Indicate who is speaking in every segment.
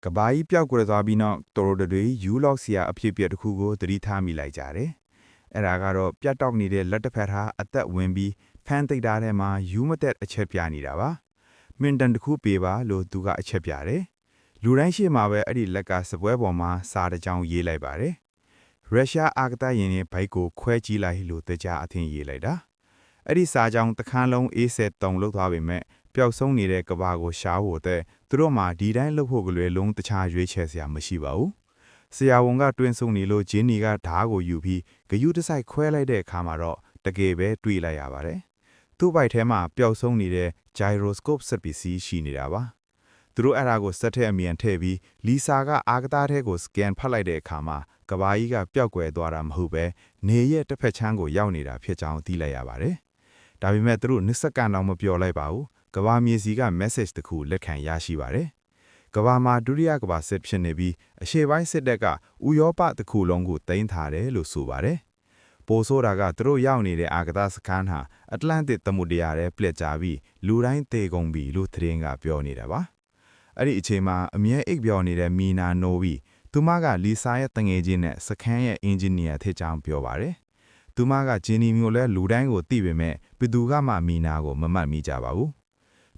Speaker 1: ကဘာကြီးပျောက်ကွယ်သွားပြီးနောက်တော်တော်တွေယူလောက်စရာအဖြစ်ပြက်တစ်ခုကိုသတိထားမိလိုက်ကြတယ်။အဲ့ဒါကတော့ပြတ်တောက်နေတဲ့လက်တစ်ဖက်ထားအသက်ဝင်ပြီးဖန်သိပ်ထားထဲမှာယူမသက်အချက်ပြနေတာပါ။မင်တန်တစ်ခုပေးပါလို့သူကအချက်ပြတယ်။လူတိုင်းရှိမှပဲအဲ့ဒီလက်ကစပွဲပေါ်မှာစာတစ်ကြောင်းရေးလိုက်ပါတယ်။ရုရှားအာကတရင်ရဲ့ဘိုက်ကိုခွဲကြည့်လိုက်လို့တကြားအထင်ရေးလိုက်တာ။အဲ့ဒီစာကြောင်းတစ်ခါလုံးအေးဆက်တုံလောက်သွားပေမဲ့ပျောက်ဆုံးနေတဲ့ကဘာကိုရှားဖို့တဲ့သူတို့မှဒီတိုင်းလှုပ်ဖို့ကလေးလုံးတခြားရွေးချယ်စရာမရှိပါဘူး။ဆရာဝန်ကတွင်းဆုံနေလို့ဂျင်းနီကဓားကိုယူပြီးဂယုတစိုက်ခွဲလိုက်တဲ့အခါမှာတော့တကယ်ပဲတွေးလိုက်ရပါတယ်။သူ့ဘိုက်ထဲမှာပျောက်ဆုံးနေတဲ့ gyroscope စက်ပစ္စည်းရှိနေတာပါ။သူတို့အဲ့ဒါကိုစက်ထဲအမြန်ထည့်ပြီးလီဆာကအာကသားထဲကို scan ဖတ်လိုက်တဲ့အခါမှာကဘာကြီးကပျောက်ကွယ်သွားတာမဟုတ်ပဲနေရဲ့တစ်ဖက်ချမ်းကိုရောက်နေတာဖြစ်ကြောင်းသိလိုက်ရပါတယ်။ဒါပေမဲ့သူတို့နှစ်စက္ကန့်တော့မပြောလိုက်ပါဘူး။ကဘာမြေစီက message တစ်ခုလက်ခံရရှိပါတယ်။ကဘာမှာဒုတိယကဘာစစ်ဖြစ်နေပြီးအရှေ့ပိုင်းစစ်တပ်ကဥရောပတစ်ခုလုံးကိုသိမ်းထားတယ်လို့ဆိုပါတယ်။ပိုဆိုတာကသူတို့ရောက်နေတဲ့အာကသစခန်းဟာအတ္တလန္တိတ်သမုဒ္ဒရာထဲပြက်ကျပြီးလူတိုင်းသေကုန်ပြီလို့သတင်းကပြောနေတာပါ။အဲ့ဒီအချိန်မှာအမြဲအိပ်ပျော်နေတဲ့မီနာနိုဝီသူမကလီဆာရဲ့တငယ်ချင်းနဲ့စခန်းရဲ့အင်ဂျင်နီယာဖြစ်ကြောင်းပြောပါတယ်။သူမကဂျင်းနီမျိုးလဲလူတိုင်းကိုသိပေမဲ့ဘယ်သူကမှမီနာကိုမမှတ်မိကြပါဘူး။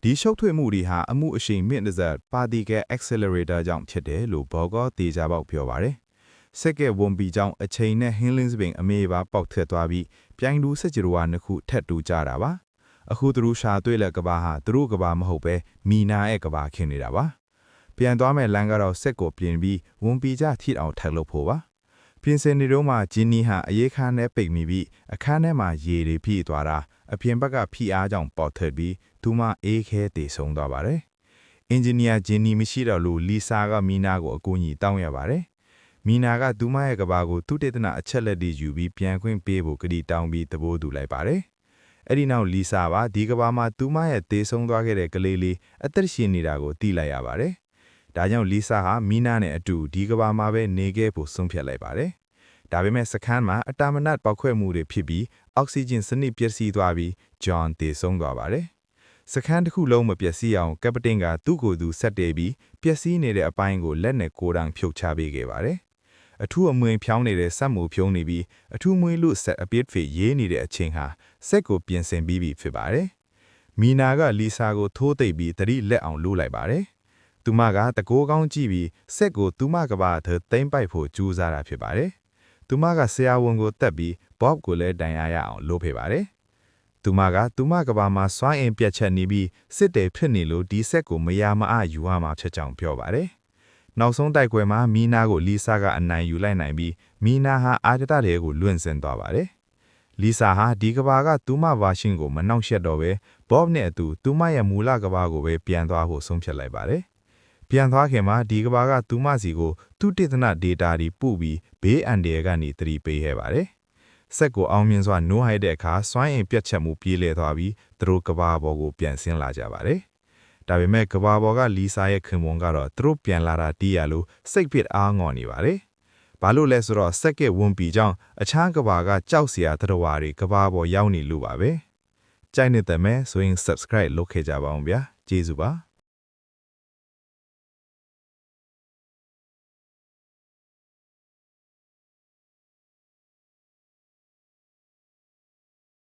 Speaker 1: ဒီရှုပ်ထွေးမှုတွေဟာအမှုအရှိန်မြင့်တဲ့ particle accelerator ကြောင့်ဖြစ်တယ်လို့ဘော်ကောတေချာပေါက်ပြောပါတယ်။စက်ကဲဝန်ပီကြောင့်အချိန်နဲ့ဟင်းလင်းစပင်အမေပါပေါက်ထွက်သွားပြီးပြိုင်လူစစ်ကြွားနှစ်ခုထက်တူကြတာပါ။အခုသူတို့ရှာတွေ့လက်ကဘာဟာသူတို့ကဘာမဟုတ်ပဲမီနာရဲ့ကဘာခင်းနေတာပါ။ပြန်သွားမဲ့လမ်းကတော့စက်ကိုပြင်ပြီးဝန်ပီကြထိအောင်ထက်လို့ဖို့ပါ။ပြင်စင်နေတော့မှဂျင်းနီဟာအရေးခါနဲ့ပိတ်မိပြီးအခန်းထဲမှာရေတွေဖြည့်သွားတာအပြင်ဘက်ကဖိအားကြောင့်ပေါ်ထွက်ပြီးသူမအေးခဲတည်ဆုံးသွားပါတယ်။အင်ဂျင်နီယာဂျင်းနီမရှိတော့လို့လီဆာကမီနာကိုအကူအညီတောင်းရပါတယ်။မီနာကသူမရဲ့ကဘာကိုသူတေသနာအချက်လက်တွေယူပြီးပြန်ခွင့်ပေးဖို့ကတိတောင်းပြီးသဘောတူလိုက်ပါတယ်။အဲ့ဒီနောက်လီဆာပါဒီကဘာမှာသူမရဲ့တေဆုံးသွားခဲ့တဲ့ကလေးလေးအသက်ရှင်နေတာကိုသိလိုက်ရပါတယ်။ဒါကြောင့်လီဆာဟာမီနာနဲ့အတူဒီကဘာမှာပဲနေခဲ့ဖို့ဆုံးဖြတ်လိုက်ပါတယ်။ဒါပေမဲ့စခန်းမှာအတာမနတ်ပေါက်ခွဲမှုတွေဖြစ်ပြီးအောက်ဆီဂျင်စနစ်ပျက်စီးသွားပြီးဂျွန်တေဆုံးသွားပါတယ်။စခန်းတစ်ခုလုံးမပျက်စီးအောင်ကပတင်ကသူ့ကိုယ်သူဆက်တေးပြီးပျက်စီးနေတဲ့အပိုင်းကိုလက်နဲ့ကိုယ်တိုင်ဖြုတ်ချပေးခဲ့ပါတယ်။အထူးအမွေဖြောင်းနေတဲ့စက်မှုဖြုံးနေပြီးအထူးမွေးလို့ဆက်အပစ်ဖေရေးနေတဲ့အချိန်ဟာစက်ကိုပြင်ဆင်ပြီးပြီဖြစ်ပါတယ်။မီနာကလီဆာကိုထိုးသိပ်ပြီးတတိလက်အောင်လိုးလိုက်ပါတယ်။သူမကတကိုးကောင်းကြည့်ပြီးစက်ကိုသူမကဘာသသိမ့်ပိုက်ဖို့ကြိုးစားတာဖြစ်ပါတယ်။သူမကဆရာဝန်ကိုတက်ပြီးဘော့ကိုလည်းတိုင်ရအောင်လုပ်ဖေပါတယ်။သူမကဘာမှာစွမ်းအင်ပြတ်ချက်နေပြီးစစ်တယ်ဖြစ်နေလို့ဒီဆက်ကိုမရမအားယူရမှာဖြစ်ကြောင်းပြောပါတယ်။နောက်ဆုံးတိုက်ပွဲမှာမီနာကိုလီဆာကအနိုင်ယူလိုက်နိုင်ပြီးမီနာဟာအာတတတွေကိုလွင့်စင်သွားပါတယ်။လီဆာဟာဒီကဘာကသူမဘာရှင်ကိုမနှောင့်ယှက်တော့ပဲဘော့နဲ့အတူသူမရဲ့မူလကဘာကိုပဲပြန်သွားဖို့ဆုံးဖြတ်လိုက်ပါတယ်။ပြန်သွားခင်မှာဒီကဘာကသူမစီကိုသူတေသနာဒေတာတွေပို့ပြီးဘေးအန္တရာယ်ကနေသတိပေးခဲ့ပါတယ်။စက်ကိုအောင်မြင်စွာနိုးဟိုက်တဲ့အခါစွမ်းအင်ပြတ်ချက်မှုပြေးလဲသွားပြီးသူတို့ကဘာပေါ်ကိုပြန်ဆင်းလာကြပါတယ်။ဒါပေမဲ့ကဘာပေါ်ကလီဆာရဲ့ခင်ပွန်ကတော့သူတို့ပြန်လာတာတီးရလို့စိတ်ပစ်အားငေါ်နေပါတယ်။ဘာလို့လဲဆိုတော့စက်ကဲဝန်ပီကြောင့်အခြားကဘာကကြောက်စရာတရဝါတွေကဘာပေါ်ရောက်နေလို့ပါပဲ။ကြိုက်နေတဲ့မဲ့ဆိုရင် subscribe လုပ်ခဲ့ကြပါအောင်ဗျာ။ကျေးဇူးပါ။